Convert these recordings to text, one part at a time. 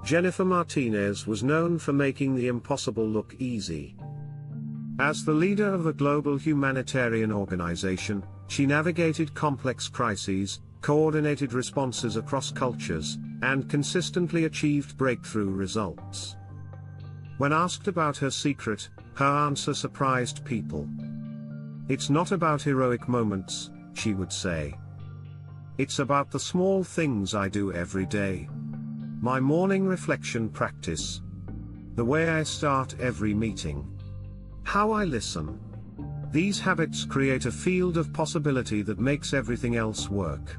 Jennifer Martinez was known for making the impossible look easy. As the leader of a global humanitarian organization, she navigated complex crises, coordinated responses across cultures, and consistently achieved breakthrough results. When asked about her secret, her answer surprised people. "It's not about heroic moments," she would say. "It's about the small things I do every day. My morning reflection practice. The way I start every meeting. How I listen. These habits create a field of possibility that makes everything else work."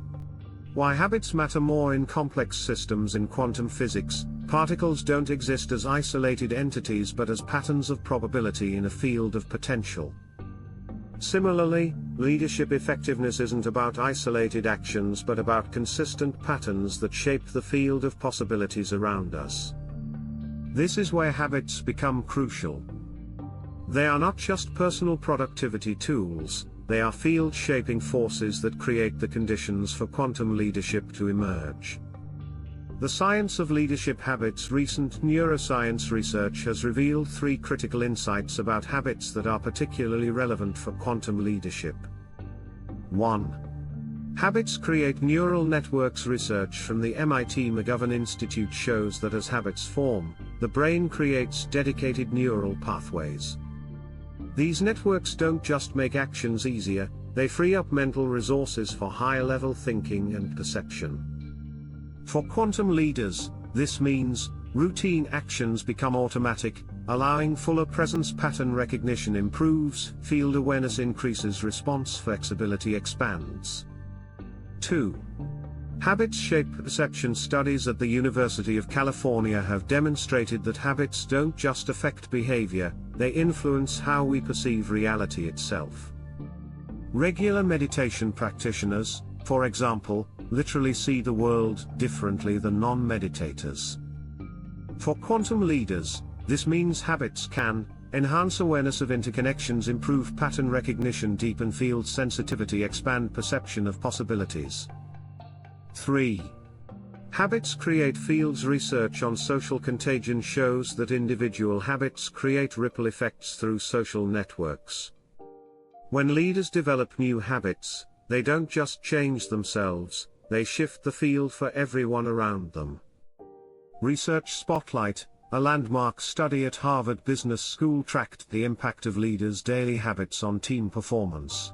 Why habits matter more in complex systems. In quantum physics, particles don't exist as isolated entities but as patterns of probability in a field of potential. Similarly, leadership effectiveness isn't about isolated actions but about consistent patterns that shape the field of possibilities around us. This is where habits become crucial. They are not just personal productivity tools, they are field-shaping forces that create the conditions for quantum leadership to emerge. The science of leadership habits. Recent neuroscience research has revealed 3 critical insights about habits that are particularly relevant for quantum leadership. 1. Habits create neural networks. Research from the MIT McGovern Institute shows that as habits form, the brain creates dedicated neural pathways. These networks don't just make actions easier, they free up mental resources for higher-level thinking and perception. For quantum leaders, this means routine actions become automatic, allowing fuller presence. Pattern recognition improves, field awareness increases, response flexibility expands. 2. Habits shape perception. Studies at the University of California have demonstrated that habits don't just affect behavior, they influence how we perceive reality itself. Regular meditation practitioners, for example, literally see the world differently than non-meditators. For quantum leaders, this means habits can enhance awareness of interconnections, improve pattern recognition, deepen field sensitivity, expand perception of possibilities. 3. Habits create fields. Research on social contagion shows that individual habits create ripple effects through social networks. When leaders develop new habits, they don't just change themselves, they shift the field for everyone around them. Research Spotlight, a landmark study at Harvard Business School, tracked the impact of leaders' daily habits on team performance.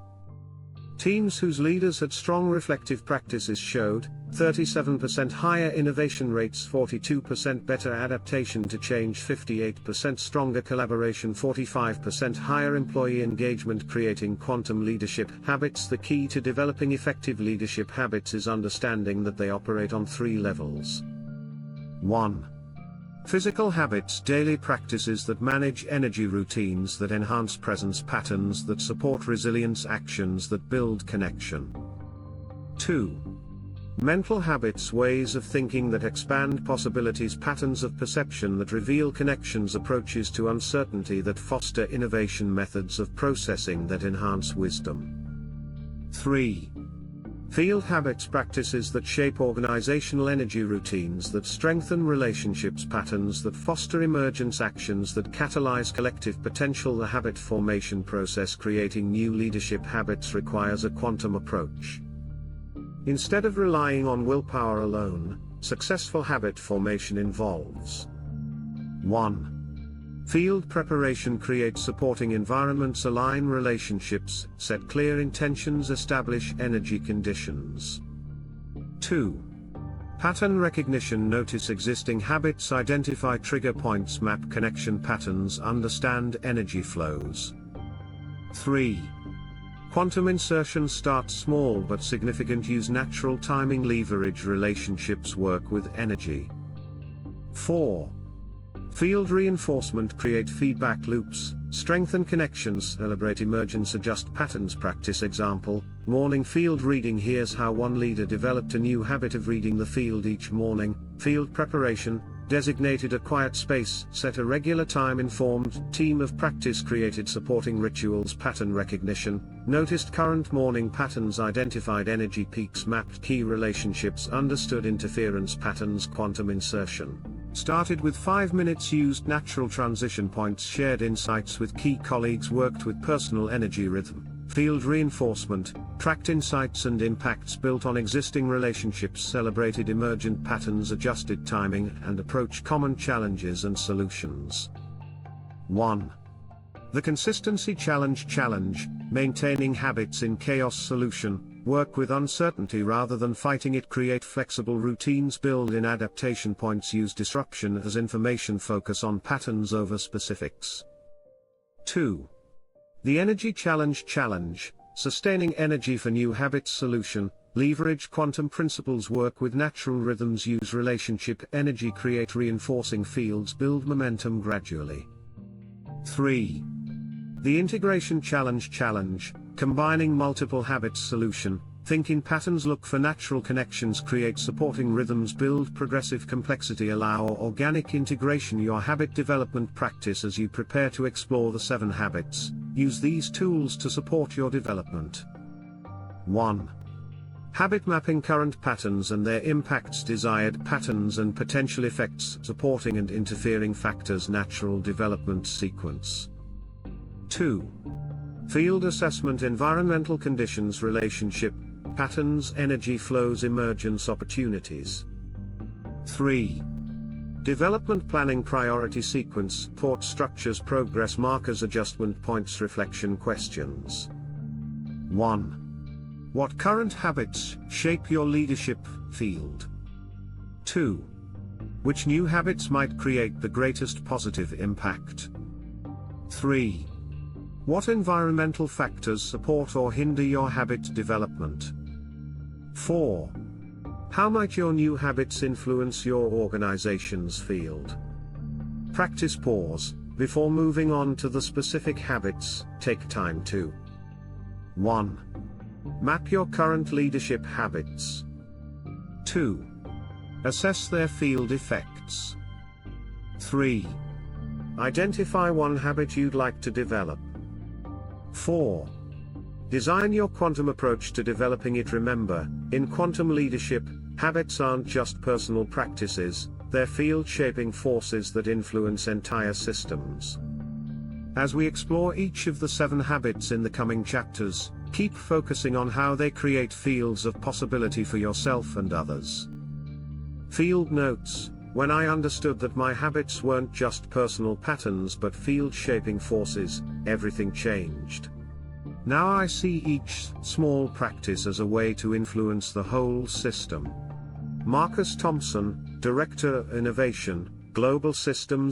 Teams whose leaders had strong reflective practices showed 37% higher innovation rates, 42% better adaptation to change, 58% stronger collaboration, 45% higher employee engagement. Creating quantum leadership habits. The key to developing effective leadership habits is understanding that they operate on 3 levels. 1. Physical habits. Daily practices that manage energy, routines that enhance presence, patterns that support resilience, actions that build connection. 2. Mental habits. Ways of thinking that expand possibilities, patterns of perception that reveal connections, approaches to uncertainty that foster innovation, methods of processing that enhance wisdom. 3. Field habits. Practices that shape organizational energy, routines that strengthen relationships, patterns that foster emergence, actions that catalyze collective potential. The habit formation process. Creating new leadership habits requires a quantum approach. Instead of relying on willpower alone, successful habit formation involves 1. Field preparation. Create supporting environments, align relationships, set clear intentions, establish energy conditions. 2. Pattern recognition. Notice existing habits, identify trigger points, map connection patterns, understand energy flows. 3. Quantum insertion. Start small but significant, use natural timing, leverage relationships, work with energy. 4. Field reinforcement. Create feedback loops, strengthen connections, celebrate emergence, adjust patterns. Practice. Example, morning field reading. Here's how one leader developed a new habit of reading the field each morning. Field preparation. Designated a quiet space, set a regular time. Informed team of practice. Created supporting rituals. Pattern recognition. Noticed current morning patterns, identified energy peaks, mapped key relationships, understood interference patterns. Quantum insertion. Started with 5 minutes, used natural transition points, shared insights with key colleagues, worked with personal energy rhythm, field reinforcement, tracked insights and impacts built on existing relationships, celebrated emergent patterns, adjusted timing, and approached common challenges and solutions. 1. The Consistency Challenge, maintaining habits in chaos. Solution: work with uncertainty rather than fighting it, create flexible routines, build in adaptation points, use disruption as information, focus on patterns over specifics. 2. The Energy Challenge, sustaining energy for new habits. Solution: leverage quantum principles, work with natural rhythms, use relationship energy, create reinforcing fields, build momentum gradually. 3. The Integration Challenge, combining multiple habits. Solution: think in patterns, look for natural connections, create supporting rhythms, build progressive complexity, allow organic integration. Your habit development practice as you prepare to explore the 7 habits. Use these tools to support your development. 1. Habit mapping, current patterns and their impacts, desired patterns and potential effects, supporting and interfering factors, natural development sequence. 2. Field assessment, environmental conditions, relationship patterns, energy flows, emergence opportunities. 3. Development planning, priority sequence, support structures, progress markers, adjustment points, reflection questions. 1. What current habits shape your leadership field? 2. Which new habits might create the greatest positive impact? 3. What environmental factors support or hinder your habit development? 4. How might your new habits influence your organization's field? Practice pause. Before moving on to the specific habits, take time to 1. Map your current leadership habits. 2. Assess their field effects. 3. Identify one habit you'd like to develop. 4. Design your quantum approach to developing it. Remember, in quantum leadership, habits aren't just personal practices, they're field-shaping forces that influence entire systems. As we explore each of the 7 habits in the coming chapters, keep focusing on how they create fields of possibility for yourself and others. Field notes: when I understood that my habits weren't just personal patterns but field-shaping forces, everything changed. Now I see each small practice as a way to influence the whole system. Marcus Thompson, Director of Innovation, Global Systems.